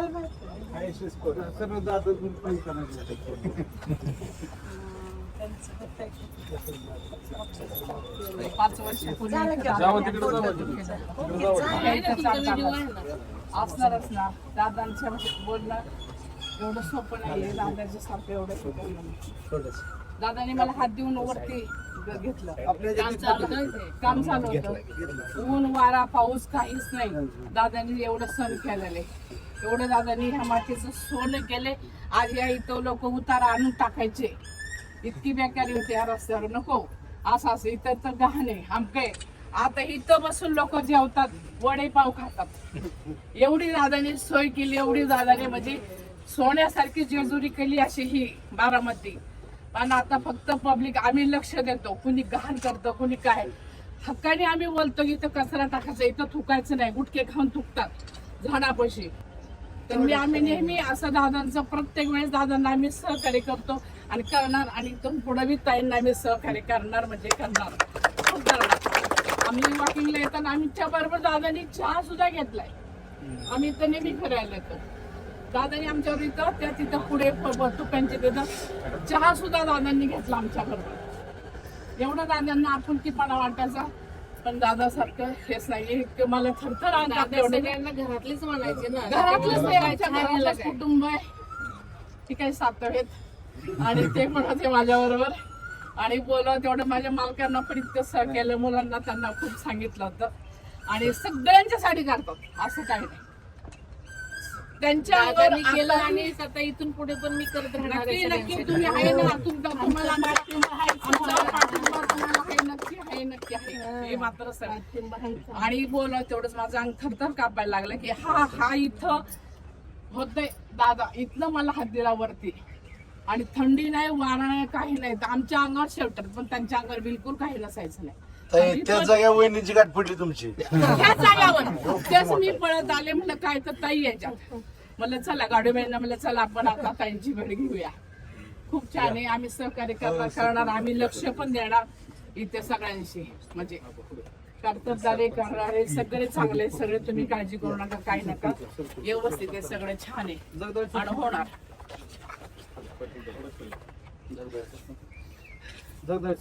सर्व दादा पण करायचं. 5 वर्षापूर्वी असणारच ना. दादांच्या बोलणं एवढं सोपं नाहीये, दादाच्या सारखं एवढं सोपं नाही. दादाने मला हात देऊन वरती घेतलं, काम चालू होतं. ऊन वारा पाऊस काहीच नाही, दादानी एवढं सण केलेलं आहे. एवढं दादानी ह्या मातीचं सोनं केले. आज या इथं लोक उतारा आणून टाकायचे, इतकी बेकारी होती या रस्त्यावर. नको असं इथं तर गहाणे आमके. आता इथं बसून लोक जेवतात, वडे पाव खातात. एवढी दादाने सोय केली, एवढी दादाने म्हणजे सोन्यासारखी जेजुरी केली अशी ही बारामती. पण आता फक्त पब्लिक आम्ही लक्ष देतो, कुणी घाण करतं कुणी काय. हक्काने आम्ही बोलतो की इथं कचरा टाकायचा, इथं थुकायचं नाही. गुटखे खाऊन थुकतात झाडापाशी. तर आम्ही नेहमी असं दादांचं प्रत्येक वेळेस दादांना आम्ही सहकार्य करतो आणि करणार. आणि इथून पुढे बी ताईंना आम्ही सहकार्य करणार म्हणजे करणार, खूप करणार. आम्ही वॉकिंगला येताना आमच्या बरोबर दादांनी चहा सुद्धा घेतलाय. आम्ही इथं नेहमी फिरायला येतो. दादानी आमच्यावर इथं त्या तिथं पुढे तुकांचे तिथं चहा सुद्धा दादांनी घेतला आमच्या बरोबर. एवढं दादांना आपुलकीपणा वाटायचा. पण दादा सारखं हेच नाही. मला थरथर घरातलीच म्हणायचे ना, घरातलंच कुटुंब आहे. ती काही सात आहेत आणि ते पण होते माझ्या बरोबर. आणि बोला तेवढं माझ्या मालकांना पण इतकं सह केलं, मुलांना त्यांना खूप सांगितलं होतं. आणि सगळ्यांच्यासाठी करतात, असं काही नाही. त्यांच्या दादांनी केलं आणि आता इथून पुढे पण मी करत राहणार. नक्की तुम्ही आहे ना, तुम्हाला नक्की आहे, नक्की आहे, हे मात्र सर. आणि बोला तेवढंच माझं अंग थरथर कापायला लागलं की हा इथं होतंय दादा. इथलं मला हात दिला वरती. आणि थंडी नाही, वारा नाही, काही नाही. आमच्या अंगावर शेवटर, पण त्यांच्या अंगावर बिलकुल काही नसायचं नाही. त्या जाग्यावर वहिनीची गाठ पडली तुमची. त्या जाग्यावर तेच मी पळत आले. म्हणलं काय तर ताई याच्यात. म्हणलं चला गाडी बाईंना, म्हणलं चला आपण आता ताईंची भेट घेऊया. खूप छान आहे. आम्ही सहकार्य करणार, आम्ही लक्ष पण देणार इथे सगळ्यांशी. म्हणजे कर्तव्यदारे करणारे सगळे चांगले, सगळे तुम्ही काळजी करू नका, काही नका. व्यवस्थित आहे, सगळे छान आहे आणि होणार. जगदाय